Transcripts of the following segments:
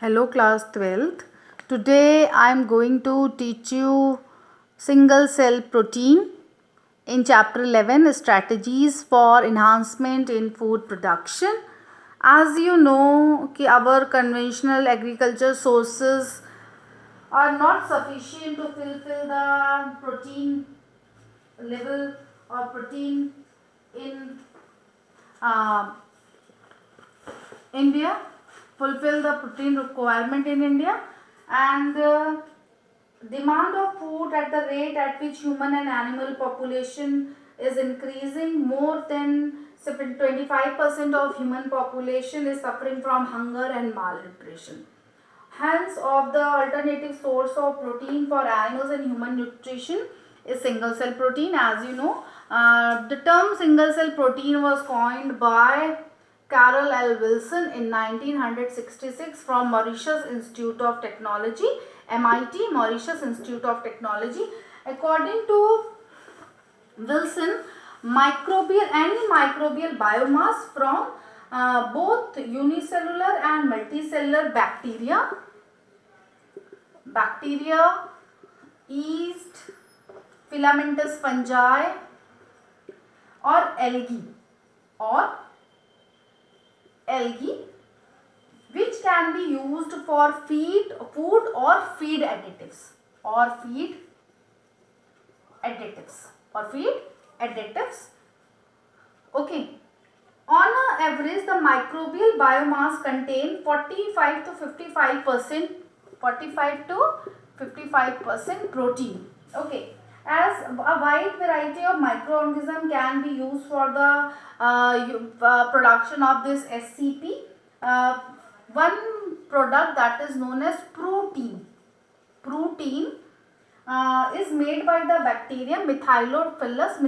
Hello class 12th. Today I am going to teach you single cell protein in chapter 11 strategies for enhancement in food production. As you know कि our conventional agriculture sources are not sufficient to fulfill the protein level or protein in uh, India, fulfill the protein requirement in India, and demand of food at the rate at which human and animal population is increasing. More than 25% of human population is suffering from hunger and malnutrition. Hence, of the alternative source of protein for animals and human nutrition is single cell protein. As you know, the term single cell protein was coined by Carol L. Wilson in 1966 from Mauritius Institute of Technology, MIT, Mauritius Institute of Technology. According to Wilson, any microbial biomass from both unicellular and multicellular bacteria, yeast, filamentous fungi, or algae, which can be used for food or feed additives Okay. On an average, the microbial biomass contain 45 to 55% protein. Okay. As a wide variety of microorganisms can be used for the production of this SCP. One product that is known as protein is made by the bacterium Methylophilus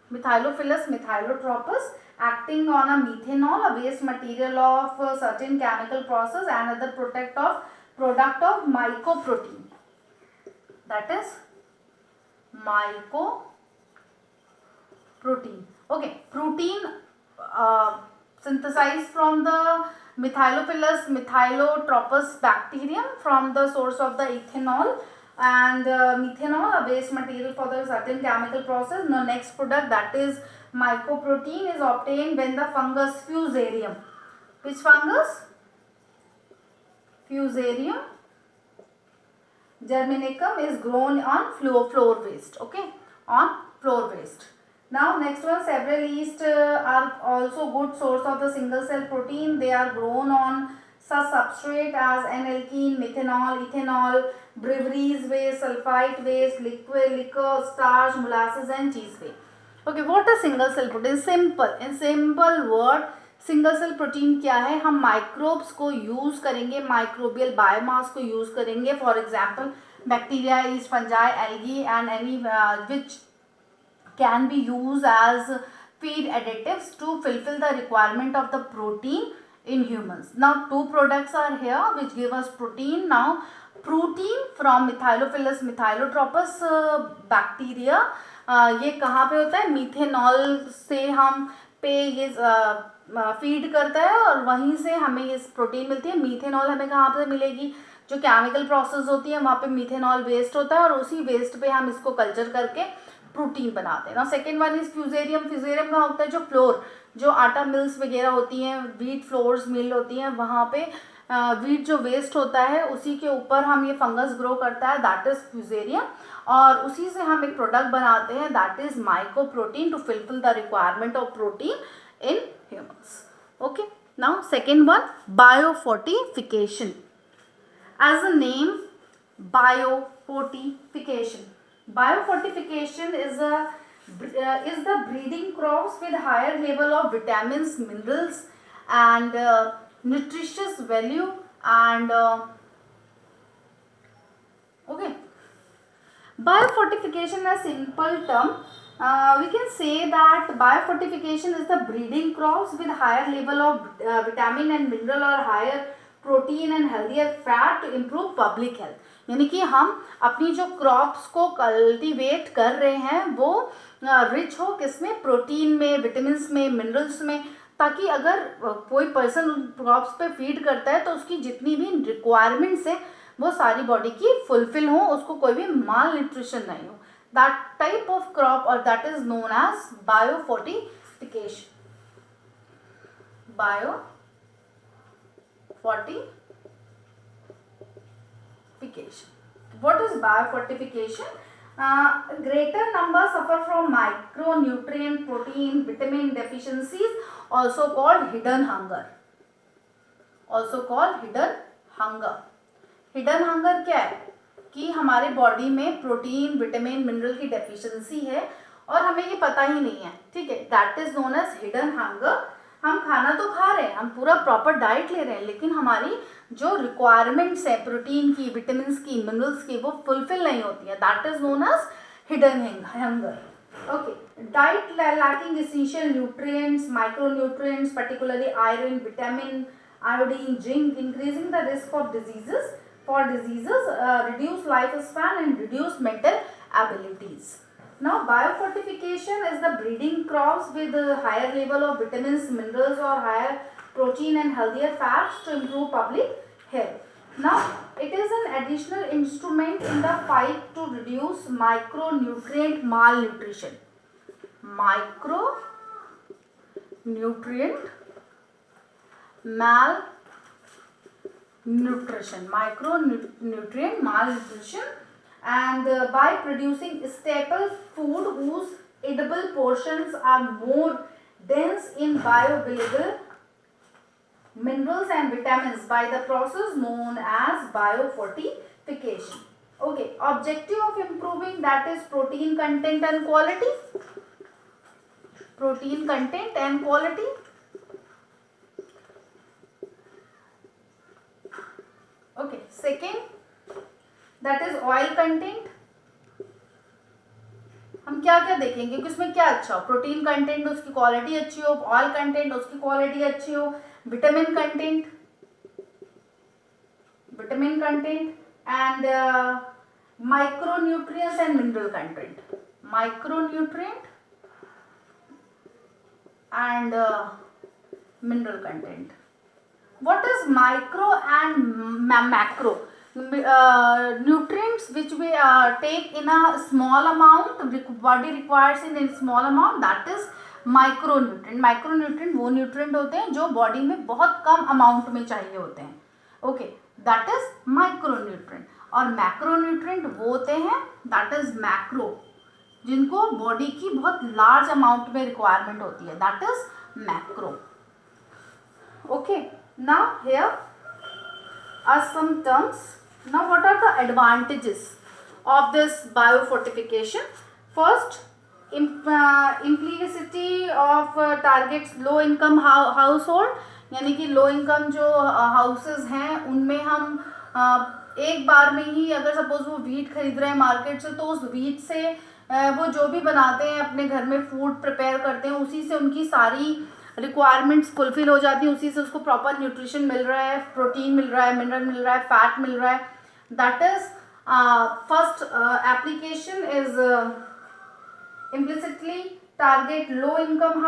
Methylophilus acting on a methanol, a waste material of a certain chemical process, and other product of mycoprotein. That is mycoprotein. Okay, protein synthesized from the Methylotropous bacterium from the source of the ethanol and methanol, a waste material for the certain chemical process. Now next product, that is mycoprotein, is obtained when the fungus Fusarium. Which fungus? Fusarium germanicum is grown on floor waste. Okay, on floor waste. Now next one, several yeast are also good source of the single cell protein. They are grown on such substrate as N-alkene, methanol, ethanol, breweries waste, sulfite waste, liquor, starch, molasses and cheese waste. Okay, what is single cell protein? Simple word, single cell protein क्या है? हम microbes को use करेंगे, microbial biomass को use करेंगे. For example bacteria, yeast, fungi, algae and any which can be used as feed additives to fulfill the requirement of the protein in humans. Now two products are here which give us protein. Now protein from Methylotropous bacteria, ये कहाँ पे होता है? Methanol से हम पे ये feed करता है और वहीं से हमें ये प्रोटीन मिलती है. मीथेनॉल हमें कहाँ पे मिलेगी? जो केमिकल प्रोसेस होती है वहाँ पे मीथेनॉल वेस्ट होता है और उसी वेस्ट पे हम इसको कल्चर करके प्रोटीन बनाते हैं. ना second one is fusarium. Fusarium का होता है जो फ्लोर, जो आटा मिल्स वगैरह होती हैं, वीट फ्लोर्स मिल होती हैं, वहाँ पे वीट जो वेस्ट होता है उसी के ऊपर हम ये फंगस ग्रो करता है, दैट इज फ्यूजेरियम. और उसी से हम एक प्रोडक्ट बनाते हैं, that is mycoprotein, to fulfil the requirement of protein in humans. Okay, now second one, biofortification. As a name, biofortification. Biofortification is the breeding crops with higher level of vitamins, minerals, and nutritious value. And okay, biofortification, a simple term, We can say that biofortification is the breeding crops with higher level of vitamin and mineral or higher protein and healthier fat to improve public health. यानी कि हम अपनी जो crops को cultivate कर रहे हैं वो रिच हो किसमें, प्रोटीन में, विटामिन में, मिनरल्स में, ताकि अगर कोई पर्सन उन क्रॉप्स पे फीड करता है तो उसकी जितनी भी रिक्वायरमेंट्स है वो सारी बॉडी की फुलफिल हो, उसको कोई भी माल न्यूट्रिशन नहीं हो. That type of crop or that is known as biofortification. Biofortification. What is biofortification? Greater numbers suffer from micronutrient, protein, vitamin deficiencies, also called hidden hunger. Hidden hunger क्या है कि हमारे बॉडी में प्रोटीन, विटामिन, मिनरल की deficiency है और हमें ये पता ही नहीं है. ठीक है, that is known as hidden hunger. हम खाना तो खा रहे हैं, हम पूरा प्रॉपर डाइट ले रहे हैं, लेकिन हमारी जो रिक्वायरमेंट्स है प्रोटीन की, विटामिन की, मिनरल्स की, वो फुलफिल नहीं होती है. That is known as hidden hunger. Okay, diet lacking essential nutrients, micronutrients, particularly iron, vitamin, iodine, zinc, increasing the risk of diseases, reduce lifespan and reduce mental abilities. Now biofortification is the breeding crops with higher level of vitamins, minerals or higher protein and healthier fats to improve public health. Now it is an additional instrument in the fight to reduce micronutrient malnutrition. Micronutrient malnutrition, and by producing staple food whose edible portions are more dense in bioavailable minerals and vitamins by the process known as biofortification. Okay, objective of improving, that is protein content and quality. Okay, second, that is oil content. हम क्या क्या देखेंगे कि उसमें क्या अच्छा हो. Protein content उसकी क्वालिटी अच्छी हो, ऑयल कंटेंट उसकी क्वालिटी अच्छी हो, vitamin content and micronutrients and mineral content. What is micro and macro? Nutrients which we take in a small amount, body requires in a small amount, that is micronutrient वो nutrient होते हैं जो body में बहुत कम amount में चाहिए होते हैं. Okay, that is micronutrient. और मैक्रोन्यूट्रिएंट वो होते हैं, दैट इज मैक्रो, जिनको बॉडी की बहुत लार्ज अमाउंट में रिक्वायरमेंट होती है, that is macro. Okay, now here are some terms. Now what are the advantages of this biofortification? First, implicity of targets low income household, यानी कि low income जो houses हैं उनमें हम एक बार में ही अगर सपोज वो वीट खरीद रहे हैं मार्केट से, तो उस वीट से वो जो भी बनाते हैं अपने घर में फूड प्रिपेयर करते हैं, उसी से उनकी सारी रिक्वायरमेंट्स फुलफिल हो जाती है, उसी से उसको प्रॉपर न्यूट्रिशन मिल रहा है, प्रोटीन मिल रहा है, मिनरल मिल रहा है, फैट मिल रहा है. That is first application is implicitly target low income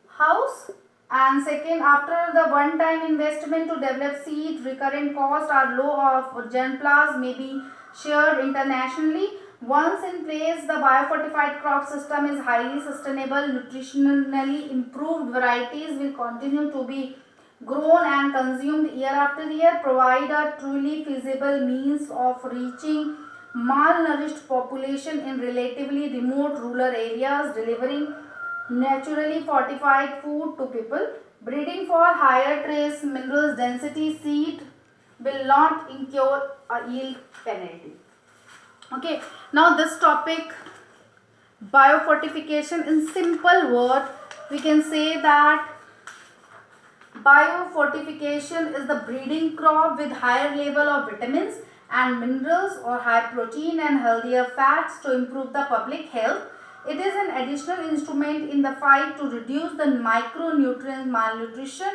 house. And second, after the one time investment to develop seed, recurrent cost are low of germplasm may be shared internationally. Once in place, the biofortified crop system is highly sustainable. Nutritionally improved varieties will continue to be grown and consumed year after year, provide a truly feasible means of reaching malnourished population in relatively remote rural areas, delivering naturally fortified food to people. Breeding for higher trace minerals density seed will not incur a yield penalty. Okay, now this topic, biofortification, in simple word we can say that biofortification is the breeding crop with higher level of vitamins and minerals or high protein and healthier fats to improve the public health. It is an additional instrument in the fight to reduce the micronutrient malnutrition,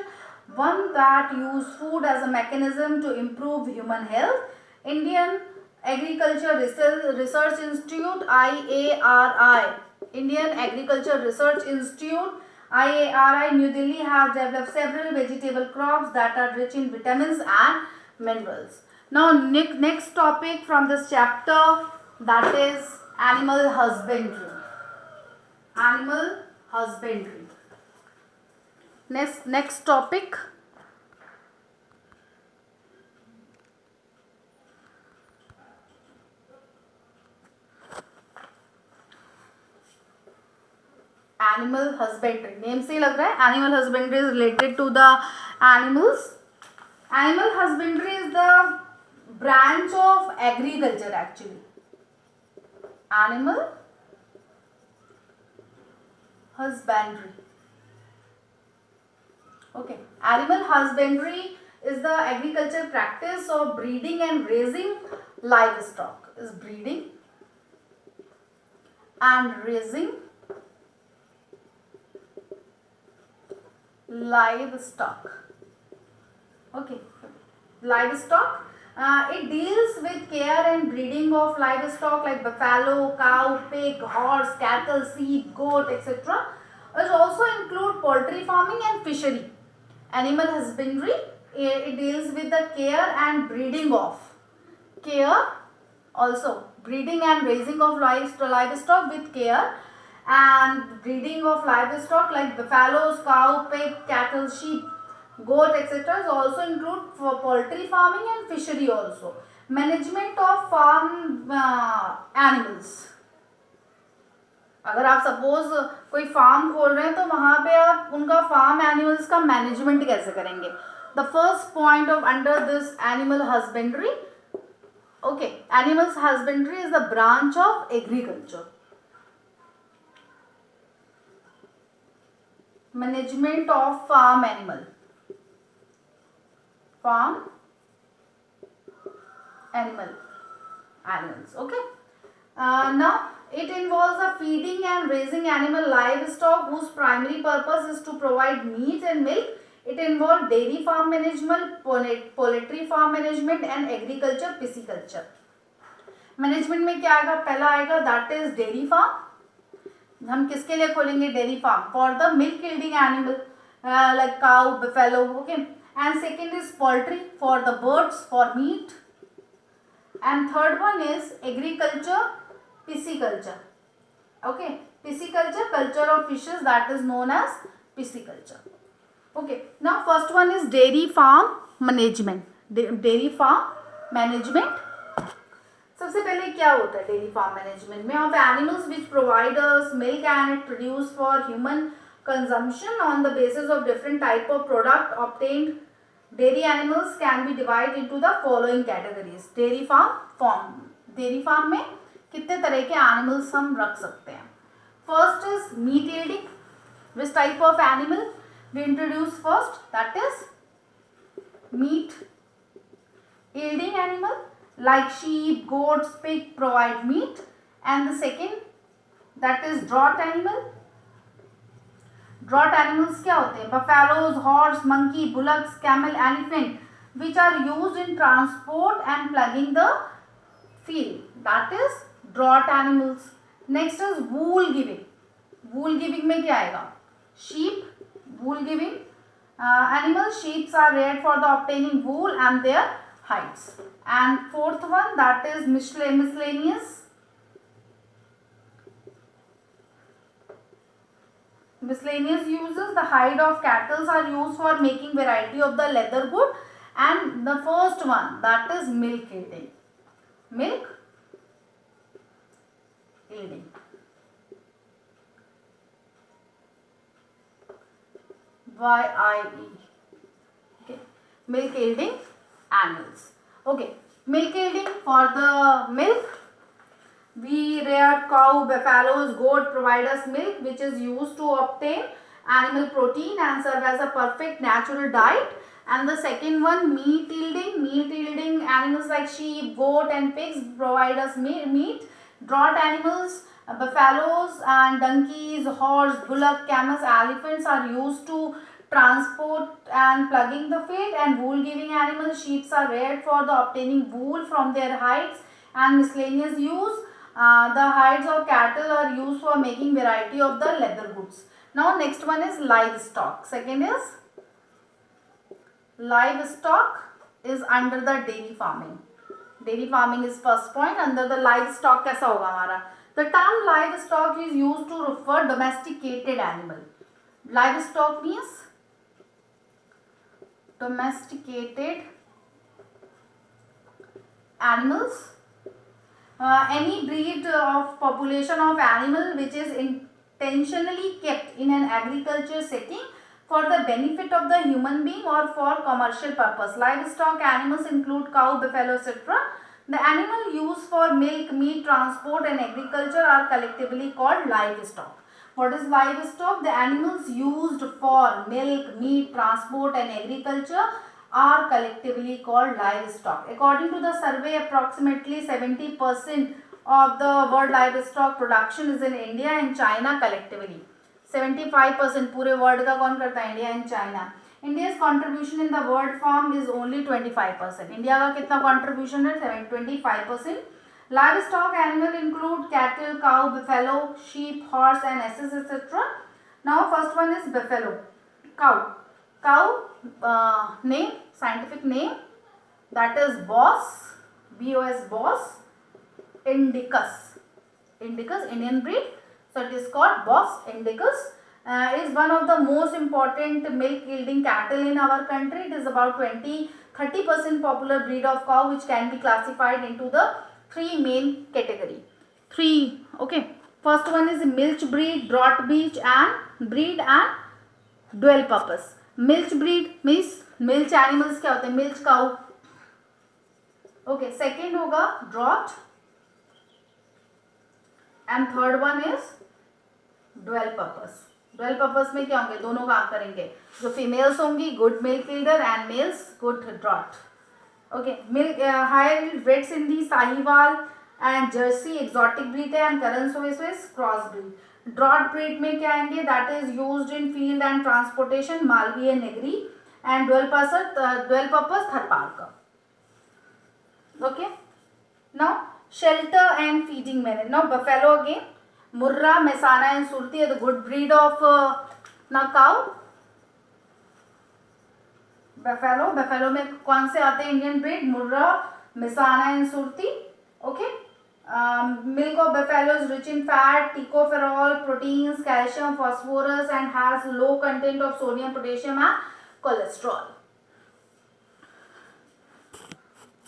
one that use food as a mechanism to improve human health. Indian Agriculture Research Institute IARI, Indian Agriculture Research Institute IARI, New Delhi has developed several vegetable crops that are rich in vitamins and minerals. Now next topic from this chapter, that is animal husbandry. Animal husbandry. Next topic. Animal husbandry. Name से लग रहा है animal husbandry is related to the animals. Animal husbandry is the branch of agriculture actually. Animal husbandry. Okay. Animal husbandry is the agriculture practice of breeding and raising livestock. Is breeding and raising livestock. Okay. Livestock. It deals with care and breeding of livestock like buffalo, cow, pig, horse, cattle, sheep, goat, etc. It also include poultry farming and fishery. Animal husbandry, it deals with the care and breeding of. Care, also breeding and raising of livestock with care, and breeding of livestock like buffaloes, cow, pig, cattle, sheep, goat, etc. is also include for poultry farming and fishery also. Management of farm animals. अगर आप suppose कोई farm खोल रहे हैं तो वहाँ पे आप उनका फार्म एनिमल्स का मैनेजमेंट कैसे करेंगे. The first point of under this animal husbandry. Okay, animals husbandry is the branch of agriculture. Management of farm animals. Okay. Now it involves the feeding and raising animal livestock whose primary purpose is to provide meat and milk. It involves dairy farm management, poultry farm management and agriculture pisciculture. Management में क्या आएगा? पहला आएगा that is dairy farm. हम किसके लिए खोलेंगे dairy farm? For the milk yielding animal like cow, buffalo. Okay. And second is poultry for the birds for meat. And third one is agriculture pisciculture. Okay, pisciculture, culture of fishes, that is known as pisciculture. Okay, now first one is dairy farm management. Dairy farm management. सबसे पहले क्या होता है dairy farm management में? Of animals which provide us milk and produce for human consumption on the basis of different type of product obtained. Dairy animals can be divided into the following categories. Dairy farm में कितने तरह के animals हम रख सकते हैं? First is meat yielding. Which type of animal we introduce first? That is meat yielding animal like sheep, goats, pig provide meat. And the second, that is draught animal. Draught animals क्या होते हैं? Buffaloes, horse, monkey, bullocks, camel, elephant, which are used in transport and plugging the field. That is draught animals. Next is wool giving. Wool giving में क्या आएगा? Sheep, wool giving animals. Sheep are reared for the obtaining wool and their hides. And fourth one, that is miscellaneous. Miscellaneous uses. The hide of cattle are used for making variety of the leather good. And the first one, that is milk yielding. Milk yielding. YIE. Okay. Milk yielding animals. Okay. Milk yielding, for the milk, we rear cow, buffaloes, goat provide us milk which is used to obtain animal protein and serve as a perfect natural diet. And the second one, meat yielding. Meat yielding animals like sheep, goat and pigs provide us meat. Draught animals, buffaloes and donkeys, horse, bullock, camels, elephants are used to transport and plugging the field. And wool giving animals, sheep are reared for the obtaining wool from their hides and miscellaneous use. The hides of cattle are used for making variety of the leather goods. Now next one is livestock. Second is livestock is under the dairy farming. Dairy farming is first point. Under the livestock कैसा होगा हमारा? The term livestock is used to refer domesticated animal. Livestock means domesticated animals. Any breed of population of animal which is intentionally kept in an agriculture setting for the benefit of the human being or for commercial purpose. Livestock animals include cow, buffalo, etc. The animal used for milk, meat, transport and agriculture are collectively called livestock. What is livestock? The animals used for milk, meat, transport and agriculture are collectively called livestock. According to the survey, approximately 70% of the world livestock production is in India and China collectively. 75% पूरे world का कौन करता है? India and China. India's contribution in the world farm is only 25%. India का कितना contribution है? 25%. Livestock animal include cattle, cow, buffalo, sheep, horse and asses etc. Now first one is buffalo. Cow. Cow name, scientific name, that is Bos, B-O-S, Bos indicus. Indicus, Indian breed. So it is called Bos indicus. Is one of the most important milk yielding cattle in our country. It is about 30% popular breed of cow which can be classified into the three main category. Three, okay. First one is milch breed, draught breed and dual purpose. Milch breed means milch animals क्या होते हैं? Milch cow. Okay. Second होगा draught and third one is dual purpose. Dual purpose में क्या होंगे? दोनों काम करेंगे. जो females होंगी good milk yielders and males good draught. Okay. Milk higher breeds in the Sahiwal and Jersey exotic breed है and Karan Swiss cross breed. Draught breed में क्या आएंगे? That is used in field and transportation, Malvi and Negri, and dual purpose Tharparkar. Okay. Now shelter and feeding management. Now buffalo again. Murrah, Mehsana and Surti are the good breed of now cow. Buffalo में कौन से आते हैं Indian breed? Murrah, Mehsana and Surti. Okay. Milk of buffalo is rich in fat, tocopherol, proteins, calcium, phosphorus and has low content of sodium, potassium and cholesterol.